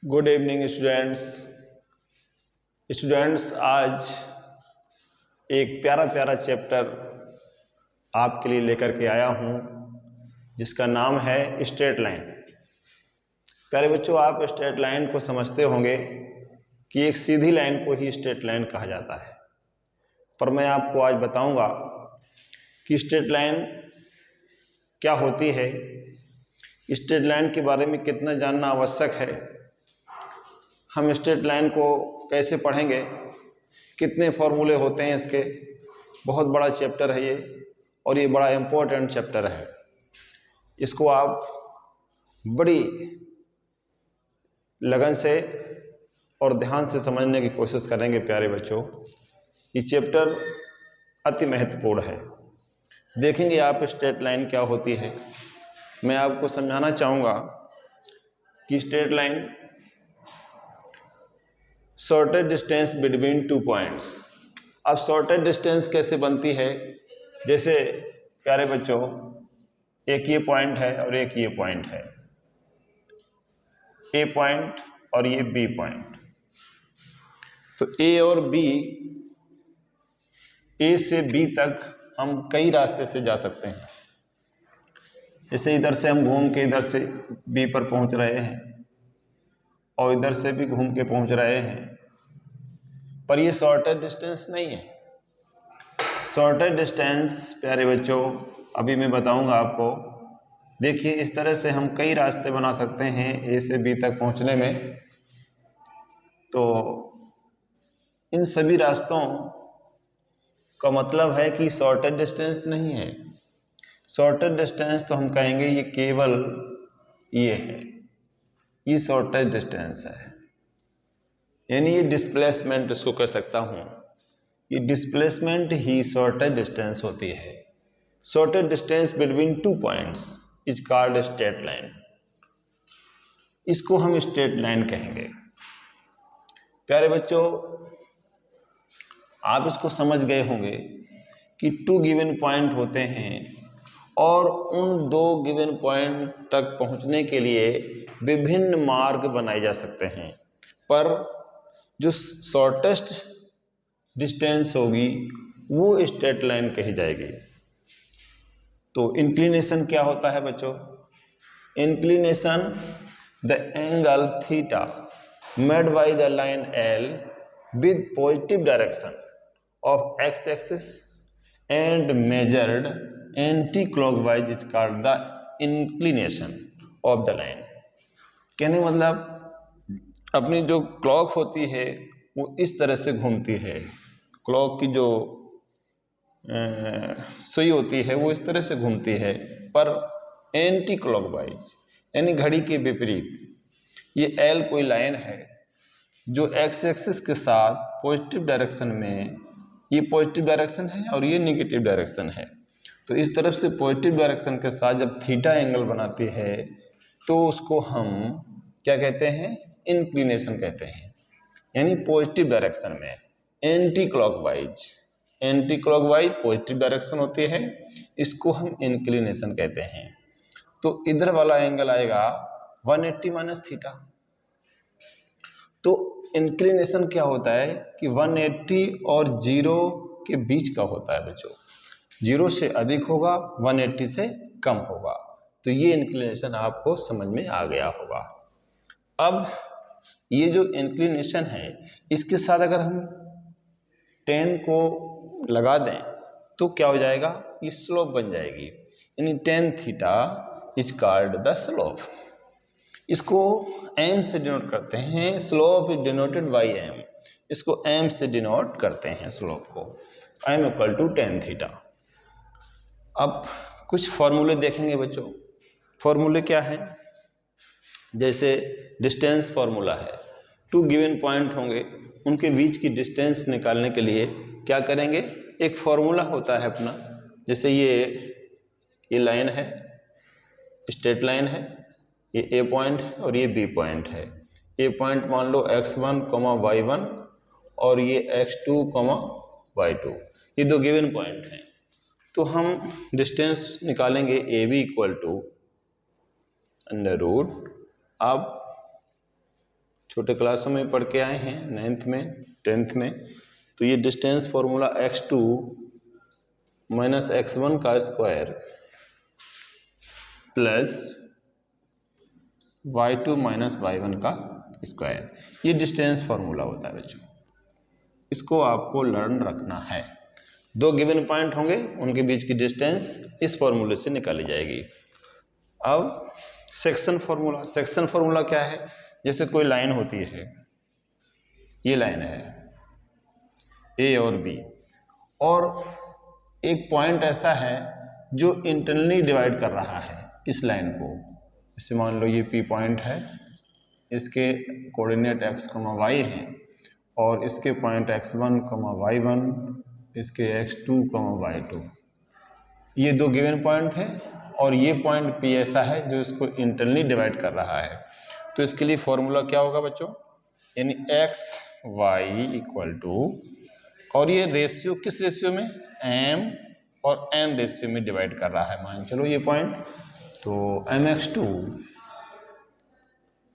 Good evening students. आज एक प्यारा प्यारा चैप्टर आपके लिए लेकर के आया हूँ जिसका नाम है स्ट्रेट लाइन। प्यारे बच्चों, आप स्ट्रेट लाइन को समझते होंगे कि एक सीधी लाइन को ही स्ट्रेट लाइन कहा जाता है, पर मैं आपको आज बताऊंगा कि स्ट्रेट लाइन क्या होती है, स्ट्रेट लाइन के बारे में कितना जानना आवश्यक है, हम स्ट्रेट लाइन को कैसे पढ़ेंगे, कितने फॉर्मूले होते हैं इसके। बहुत बड़ा चैप्टर है ये और ये बड़ा इम्पोर्टेंट चैप्टर है। इसको आप बड़ी लगन से और ध्यान से समझने की कोशिश करेंगे प्यारे बच्चों। ये चैप्टर अति महत्वपूर्ण है। देखेंगे आप स्ट्रेट लाइन क्या होती है। मैं आपको समझाना चाहूँगा कि straight line shortest distance between two points. अब शॉर्टेस्ट डिस्टेंस कैसे बनती है? जैसे प्यारे बच्चों, एक ये पॉइंट है और एक ये पॉइंट है, ए पॉइंट और ये बी पॉइंट। तो ए और बी, ए से बी तक हम कई रास्ते से जा सकते हैं। जैसे इधर से हम घूम के इधर से बी पर पहुंच रहे हैं और इधर से भी घूम के पहुंच रहे हैं, पर ये शॉर्टेस्ट डिस्टेंस नहीं है। शॉर्टेस्ट डिस्टेंस प्यारे बच्चों अभी मैं बताऊंगा आपको। देखिए, इस तरह से हम कई रास्ते बना सकते हैं ए से बी तक पहुंचने में। तो इन सभी रास्तों का मतलब है कि शॉर्टेस्ट डिस्टेंस नहीं है। शॉर्टेस्ट डिस्टेंस तो हम कहेंगे ये केवल ये है, ये शॉर्टेस्ट डिस्टेंस है, यानी ये डिस्प्लेसमेंट इसको कह सकता हूँ। ये डिस्प्लेसमेंट ही शॉर्टेस्ट डिस्टेंस होती है। Shortest distance between two points is called straight line. इसको हम स्ट्रेट लाइन कहेंगे। प्यारे बच्चों, आप इसको समझ गए होंगे कि टू गिवन पॉइंट होते हैं और उन दो गिवन पॉइंट तक पहुंचने के लिए विभिन्न मार्ग बनाए जा सकते हैं, पर जो शॉर्टेस्ट डिस्टेंस होगी वो स्ट्रेट लाइन कही जाएगी। तो इंक्लिनेशन क्या होता है बच्चों? Inclination the angle theta made by the line L with positive direction of x axis and measured anti clockwise is called the inclination of the line. कहने मतलब अपनी जो क्लॉक होती है वो इस तरह से घूमती है। क्लॉक की जो सुई होती है वो इस तरह से घूमती है, पर एंटी क्लॉकवाइज यानी घड़ी के विपरीत। ये एल कोई लाइन है जो एक्स एक्सिस के साथ पॉजिटिव डायरेक्शन में, ये पॉजिटिव डायरेक्शन है और ये नेगेटिव डायरेक्शन है। तो इस तरफ से पॉजिटिव डायरेक्शन के साथ जब थीटा एंगल बनाती है तो उसको हम क्या कहते हैं? इंक्लिनेशन कहते हैं। यानी पॉजिटिव डायरेक्शन में anti clockwise, anti clockwise positive direction होती है, इसको हम इंक्लिनेशन कहते हैं। तो इधर वाला एंगल आएगा 180 माइनस थीटा। तो इंक्लिनेशन क्या होता है कि 180 और 0 के बीच का होता है बच्चों। 0 से अधिक होगा, 180 से कम होगा। तो ये इंक्लिनेशन आपको समझ में आ गया होगा। अब ये जो इंक्लिनेशन है इसके साथ अगर हम tan को लगा दें तो क्या हो जाएगा? ये स्लोप बन जाएगी, यानी tan theta is called the slope. इसको m से डिनोट करते हैं। Slope is denoted by m। इसको m से डिनोट करते हैं स्लोप को। m equal to tan theta. अब कुछ फॉर्मूले देखेंगे बच्चों। फॉर्मूले क्या है? जैसे डिस्टेंस फॉर्मूला है। टू गिवन पॉइंट होंगे, उनके बीच की डिस्टेंस निकालने के लिए क्या करेंगे? एक फॉर्मूला होता है अपना। जैसे ये लाइन है, स्ट्रेट लाइन है, ये ए पॉइंट है और ये बी पॉइंट है। ए पॉइंट मान लो x1, y1 और ये x2, y2, ये दो गिवन पॉइंट हैं। तो हम डिस्टेंस निकालेंगे A B equal to under root. अब छोटे क्लासों में पढ़ के आए हैं, 9th में 10th में। तो ये distance formula x2 minus x1 का square plus y2 minus y1 का स्क्वायर, ये डिस्टेंस फॉर्मूला होता है बच्चों। इसको आपको लर्न रखना है। दो गिवन पॉइंट होंगे, उनके बीच की डिस्टेंस इस फॉर्मूले से निकाली जाएगी। अब सेक्शन फॉर्मूला, सेक्शन फॉर्मूला क्या है? जैसे कोई लाइन होती है, ये लाइन है ए और बी, और एक पॉइंट ऐसा है जो इंटरनली डिवाइड कर रहा है इस लाइन को। जैसे मान लो ये पी पॉइंट है, इसके कोऑर्डिनेट x, y हैं, और इसके पॉइंट x1, y1, इसके x2, y2, ये दो गिवन पॉइंट हैं, और ये पॉइंट P ऐसा है जो इसको इंटरनली डिवाइड कर रहा है। तो इसके लिए फॉर्मूला क्या होगा बच्चों? यानी x y इक्वल टू, और ये रेशियो किस रेशियो में? m और n रेशियो में डिवाइड कर रहा है, मान चलो ये पॉइंट। तो mx2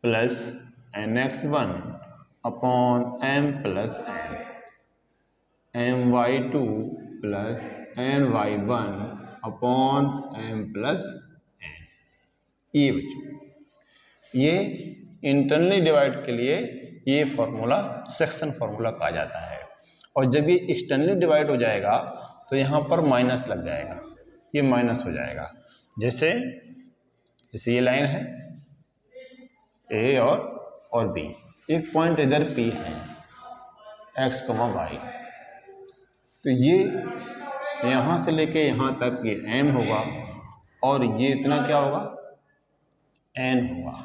plus nx1 upon m plus n, my2 plus ny1 upon m plus n। ये बच्चों, ये इंटरनली डिवाइड के लिए ये फॉर्मूला सेक्शन फॉर्मूला कहा जाता है। और जब ये एक्सटर्नली डिवाइड हो जाएगा तो यहाँ पर माइनस लग जाएगा, ये माइनस हो जाएगा। जैसे ये लाइन है ए और बी, एक पॉइंट इधर P है x, y, तो ये यहाँ से लेके यहाँ तक ये m होगा, और ये इतना क्या होगा? n होगा।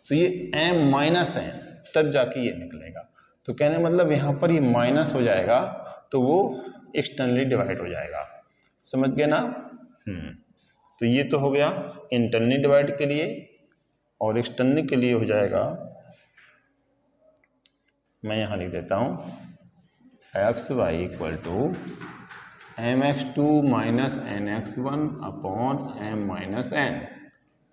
तो ये m माइनस n, तब जाके ये निकलेगा। तो कहने मतलब यहाँ पर ये माइनस हो जाएगा, तो वो एक्सटर्नली डिवाइड हो जाएगा। समझ गए ना? तो ये तो हो गया इंटरनली डिवाइड के लिए, और एक्सटर्नली के लिए हो जाएगा, मैं यहाँ लिख देता हूँ, x y equal to mx2 minus nx1 upon m minus n,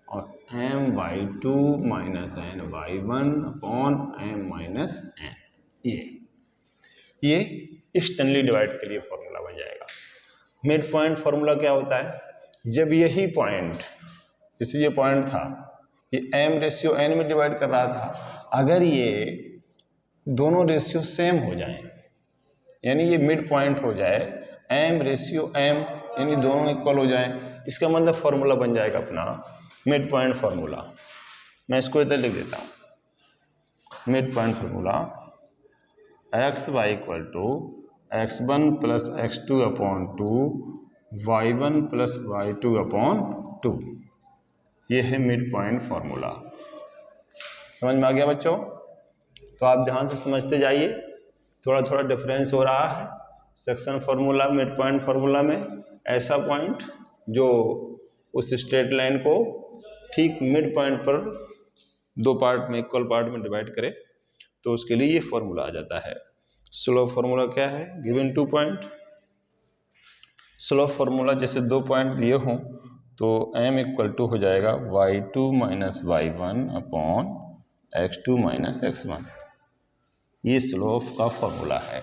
और my2 minus ny1 upon m minus n। ये एक्सटर्नली डिवाइड के लिए फॉर्मूला बन जाएगा। मिड पॉइंट फॉर्मूला क्या होता है? जब यही पॉइंट, जैसे ये पॉइंट था, ये m रेशियो n में डिवाइड कर रहा था, अगर ये दोनों रेशियो सेम हो जाएं, यानी ये मिड पॉइंट हो जाए, m रेशियो m, यानी दोनों इक्वल हो जाएं, इसका मतलब फॉर्मूला बन जाएगा अपना मिड पॉइंट फॉर्मूला। मैं इसको इधर लिख देता हूँ। Mid point formula x y equal to x1 plus x2 upon 2, y1 plus y2 upon 2। ये है मिड पॉइंट फॉर्मूला। समझ में आ गया बच्चों? तो आप ध्यान से समझते जाइए, थोड़ा थोड़ा डिफरेंस हो रहा है section formula mid point formula में। ऐसा पॉइंट जो उस स्ट्रेट लाइन को ठीक मिड पॉइंट पर दो पार्ट में, इक्वल पार्ट में डिवाइड करे, तो उसके लिए ये फॉर्मूला आ जाता है। स्लोप फार्मूला क्या है? Given 2 point. स्लोप फार्मूला जैसे 2 पॉइंट दिए हों तो m इक्वल टू हो जाएगा y2 minus y1 upon x2 minus x1। ये स्लोप का फॉर्मूला है।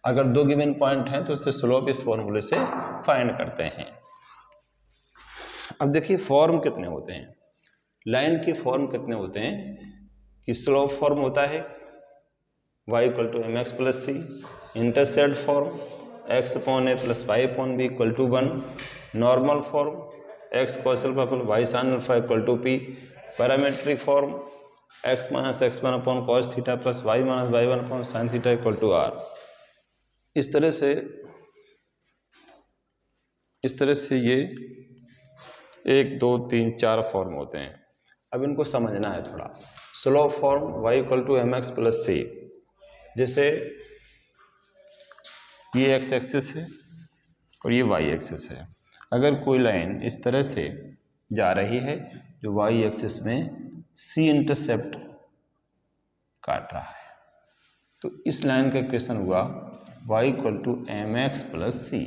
अगर 2 गिवन पॉइंट हैं तो इससे स्लोप इस फॉर्मूले से फाइंड करते हैं। अब देखिए फॉर्म कितने होते हैं, लाइन के फॉर्म कितने होते हैं कि स्लोप फॉर्म होता है y equal to m x plus c, intercept form x upon a plus y upon b equal to 1, normal form x cos alpha plus y sin alpha equal to p, parametric form x minus x1 upon cos theta plus y minus y1 upon sin theta equal to r। इस तरह से ये 1 2 3 4 form होते हैं। अब इनको समझना है थोड़ा। Slope form y equal to m x plus c, जैसे ये x एक्सिस है और ये y एक्सिस है। अगर कोई लाइन इस तरह से जा रही है जो y एक्सिस में c इंटरसेप्ट काट रहा है, तो इस लाइन का इक्वेशन हुआ y equal to m x plus c.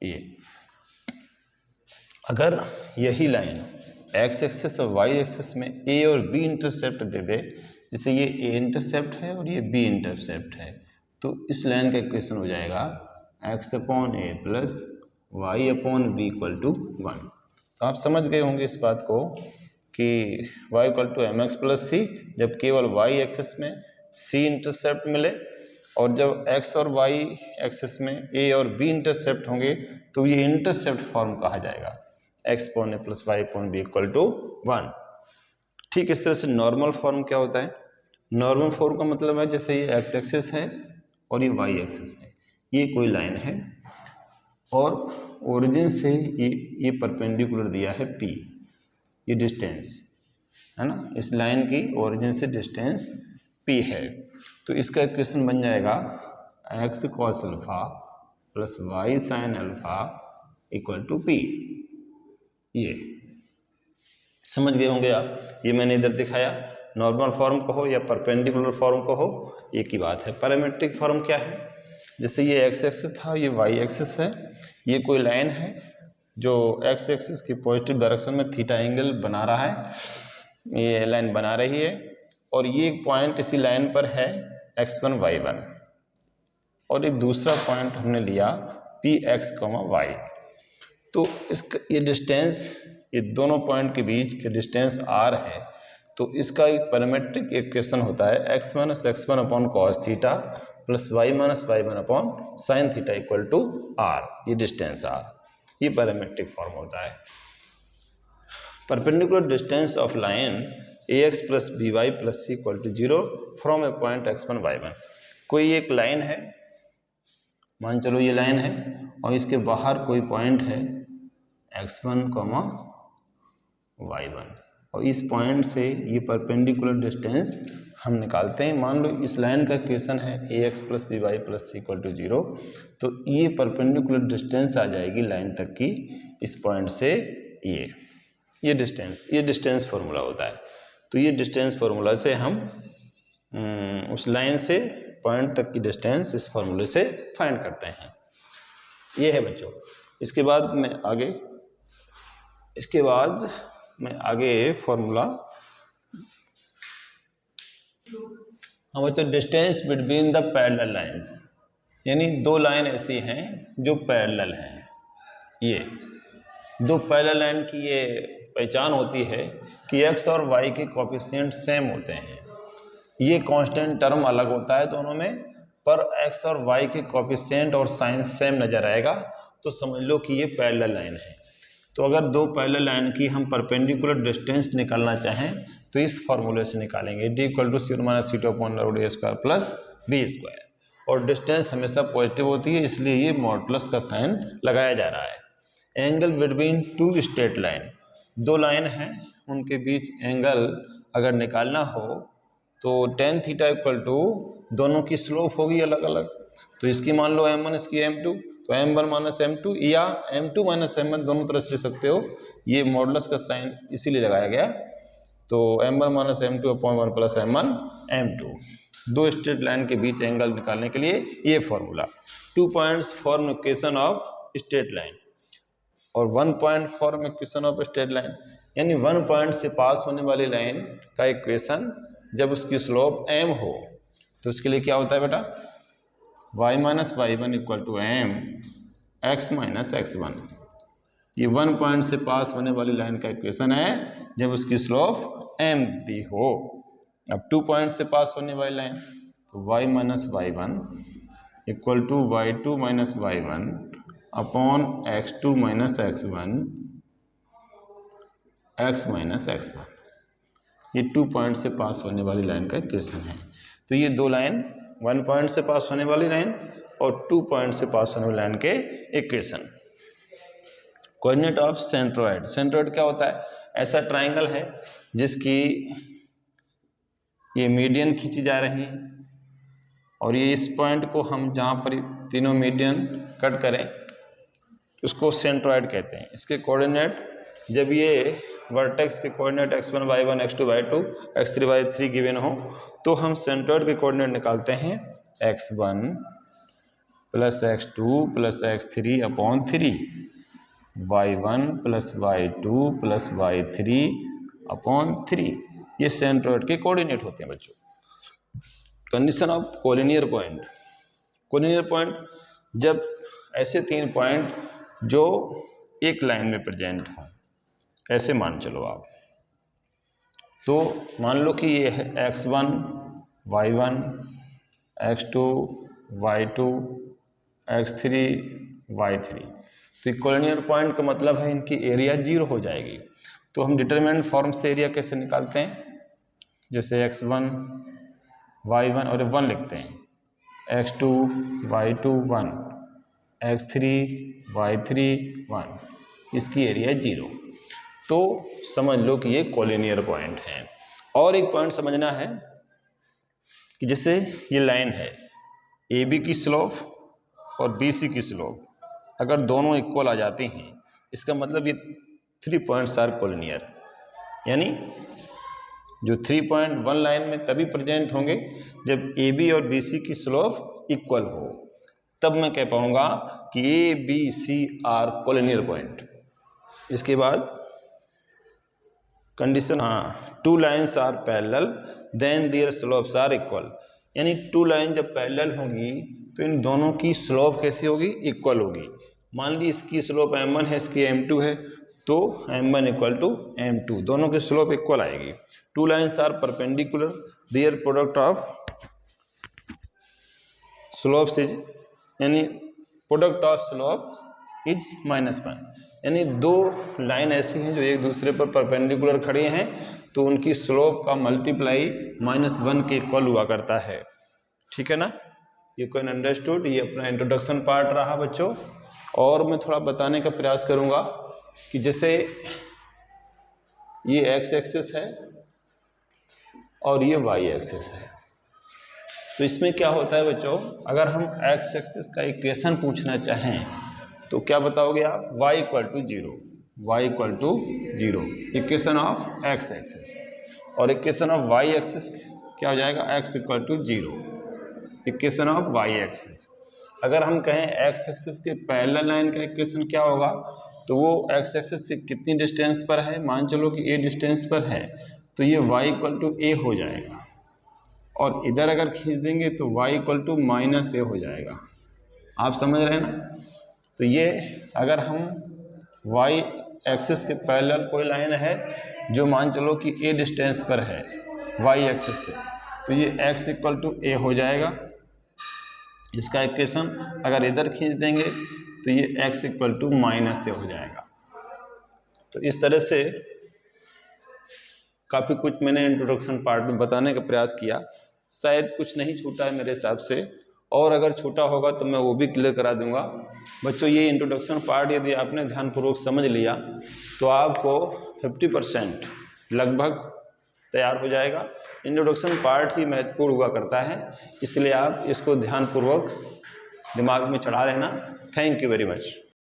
ये अगर यही लाइन एक्स एक्सिस और वाई एक्सिस में ए और बी इंटरसेप्ट दे दे, जैसे ये ए इंटरसेप्ट है और ये बी इंटरसेप्ट है, तो इस लाइन का इक्वेशन हो जाएगा x upon a plus y upon b equal to 1। तो आप समझ गए होंगे इस बात को कि y equal to m x plus c, जब केवल y एक्सिस में c इंटरसेप्ट मिले, और जब x और y एक्सिस में a और b इंटरसेप्ट होंगे तो ये इंटरसेप्ट फॉर्म कहा जाएगा, x upon a plus y upon b equal to 1। ठीक इस तरह से नॉर्मल फॉर्म क्या होता है? नॉर्मल फॉर्म का मतलब है जैसे ये x एक्सिस है और ये y एक्सिस है, ये कोई लाइन है और ओरिजिन से ये परपेंडिकुलर दिया है p, ये डिस्टेंस है ना, इस लाइन की ओरिजिन से डिस्टेंस p है, तो इसका इक्वेशन बन जाएगा x cos alpha plus y sin alpha equal to p। ये समझ गए होंगे आप, ये मैंने इधर दिखाया, नॉर्मल फॉर्म कहो या परपेंडिकुलर फॉर्म कहो एक ही बात है। पैरामेट्रिक फॉर्म क्या है? जैसे ये x एक्सिस था, ये y एक्सिस है, ये कोई लाइन है जो x एक्सिस की पॉजिटिव डायरेक्शन में थीटा एंगल बना रहा है, ये लाइन बना रही है, और ये एक पॉइंट इसी लाइन पर है x1 y1, और एक दूसरा पॉइंट हमने लिया px, y। तो इसका ये डिस्टेंस, ये दोनों पॉइंट के बीच के डिस्टेंस r है, तो इसका एक पैरामेट्रिक इक्वेशन होता है x minus x1 upon cos theta plus y minus y1 upon sine theta equal to r, ये डिस्टेंस r, ये पैरामेट्रिक फॉर्म होता है। Perpendicular distance of line ax plus by plus c equal to 0 from a point x1 y1। कोई एक line है, मान चलो ये लाइन है, और इसके बाहर कोई पॉइंट है x1 y1, और इस पॉइंट से ये परपेंडिकुलर डिस्टेंस हम निकालते हैं। मान लो इस लाइन का इक्वेशन है ax plus by plus c equal to 0, तो ये परपेंडिकुलर डिस्टेंस आ जाएगी लाइन तक की, इस पॉइंट से ये डिस्टेंस फार्मूला होता है। तो ये डिस्टेंस फार्मूला से हम उस लाइन से पॉइंट तक की डिस्टेंस इस फार्मूले से फाइंड करते हैं। ये है बच्चों। इसके बाद मैं आगे फॉर्मूला, हाँ बच्चों, distance between the parallel lines, यानी दो लाइन ऐसी हैं जो पैरेलल हैं। ये दो पैरेलल लाइन की ये पहचान होती है कि x और y के कोएफिशिएंट सेम होते हैं। ये कांस्टेंट टर्म अलग होता है दोनों में, पर x और y के कोएफिशिएंट और साइन सेम नजर आएगा, तो समझ लो कि ये पैरेलल लाइन है। तो अगर दो पैरेलल लाइन की हम परपेंडिकुलर डिस्टेंस निकालना चाहें तो इस फॉर्मूले से निकालेंगे, d equal to c1 minus c2 upon √a square plus b square, और डिस्टेंस हमेशा पॉजिटिव होती है, इसलिए ये मॉडुलस का साइन लगाया जा रहा है। Angle between two straight line, दो लाइन हैं उनके बीच एंगल अगर निकालना हो तो tan थीटा इक्वल टू दोनों की स्लोप होगी अलग अलग, तो इसकी मान लो m1, इसकी m2, तो m1 माइनस m2 या m2 माइनस m1 दोनों तरह से ले सकते हो, ये मॉडुलस का साइन इसीलिए लगाया गया। तो m1 minus m2 upon 1 plus m1 m2, दो स्ट्रेट लाइन के बीच एंगल निकालने के लिए ये formula. 2 points form equation of straight line और 1 point form equation of straight line, यानी 1 पॉइंट से पास होने वाली लाइन का इक्वेशन जब उसकी स्लोप m हो तो उसके लिए क्या होता है बेटा, y minus y1 equal to m x minus x1। ये 1 पॉइंट से पास होने वाली लाइन का इक्वेशन है जब उसकी स्लोप m दी हो। अब 2 पॉइंट से पास होने वाली लाइन, तो y minus y1 equal to y2 minus y1 upon x2 minus x1 x minus x1, ये 2 पॉइंट से पास होने वाली लाइन का इक्वेशन है। तो ये दो लाइन, 1 पॉइंट से पास होने वाली लाइन और 2 पॉइंट से पास होने वाली लाइन के equation. Coordinate of centroid, centroid क्या होता है? ऐसा ट्राइंगल है जिसकी ये मीडियन खींची जा रही है, और ये इस पॉइंट को हम जहाँ पर तीनों मीडियन कट करें उसको सेंट्रोइड कहते हैं। इसके कोऑर्डिनेट, जब ये वर्टेक्स के coordinate x1 y1 x2 y2 x3 y3 given हो तो हम सेंट्रोइड के कोऑर्डिनेट निकालते हैं x1 plus x2 plus x3 upon 3, y1 plus y2 plus y3 upon 3। ये सेंट्रोइड के कोऑर्डिनेट होते हैं बच्चों। Condition of collinear point. Collinear point जब ऐसे 3 पॉइंट जो एक लाइन में प्रेजेंट हों, ऐसे मान चलो आप। तो मान लो कि ये है x1 y1 x2 y2 x3 y3। तो कोलिनियर पॉइंट का मतलब है इनकी एरिया 0 हो जाएगी। तो हम डिटरमिनेंट फॉर्म से एरिया कैसे निकालते हैं, जैसे x1 y1 और 1 लिखते हैं, x2 y2 1 x3 y3 1, इसकी एरिया 0। तो समझ लो कि ये कोलिनियर पॉइंट है। और एक पॉइंट समझना है कि जैसे ये लाइन है AB की स्लोप और BC की स्लोप, अगर दोनों इक्वल आ जाती हैं, इसका मतलब ये 3 पॉइंट्स आर कोलिनियर। यानी जो 3 पॉइंट 1 लाइन में तभी प्रेजेंट होंगे जब AB और BC की स्लोप इक्वल हो, तब मैं कह पाऊंगा कि ABC आर कोलिनियर पॉइंट। इसके बाद कंडीशन, हाँ, 2 lines are parallel then their slopes are equal. यानी 2 लाइन जब पैरेलल होंगी तो इन दोनों की स्लोप कैसी होगी, इक्वल होगी। मान ली इसकी स्लोप m1 है, इसकी m2 है, तो m1 इक्वल टू m2, दोनों की स्लोप इक्वल आएगी। 2 lines are perpendicular, their product of slopes is, यानी प्रोडक्ट ऑफ स्लोप्स इज -1। यानी 2 लाइन ऐसी हैं जो एक दूसरे पर परपेंडिकुलर खड़ी हैं, तो उनकी स्लोप का मल्टीप्लाई -1 के इक्वल हुआ करता है। ठीक है ना, ये कैन अंडरस्टूड। ये अपना इंट्रोडक्शन पार्ट रहा बच्चों। और मैं थोड़ा बताने का प्रयास करूंगा कि जैसे ये x एक्सिस है और ये y एक्सिस है, तो इसमें क्या होता है बच्चों, अगर हम x एक्सिस का इक्वेशन पूछना चाहें तो क्या बताओगे आप, y equal to 0, y equal to 0, equation of x axis. और इक्वेशन ऑफ y एक्सिस क्या हो जाएगा, x इक्वल to 0, equation of y axis. अगर हम कहें x एक्सिस के पैरेलल लाइन का इक्वेशन क्या होगा, तो वो x एक्सिस से कितनी डिस्टेंस पर है, मान चलो कि a डिस्टेंस पर है, तो ये y इक्वल टू a हो जाएगा। और इधर अगर खींच देंगे तो y इक्वल टू -a हो जाएगा। आप समझ रहे हैं ना। तो ये अगर हम y एक्सिस के पैरेलल कोई लाइन है जो मान चलो कि a डिस्टेंस पर है y एक्सिस से, तो ये x इक्वल टू a हो जाएगा। इसका इक्वेशन अगर इधर खींच देंगे तो ये x इक्वल टू -a हो जाएगा। तो इस तरह से काफ़ी कुछ मैंने इंट्रोडक्शन पार्ट में बताने का प्रयास किया। शायद कुछ नहीं छूटा है मेरे हिसाब से, और अगर छूटा होगा तो मैं वो भी क्लियर करा दूंगा। बच्चों ये इंट्रोडक्शन पार्ट यदि आपने ध्यानपूर्वक समझ लिया तो आपको 50% लगभग तैयार हो जाएगा। इंट्रोडक्शन पार्ट ही महत्वपूर्ण हुआ करता है, इसलिए आप इसको ध्यानपूर्वक दिमाग में चढ़ा लेना। Thank you very much.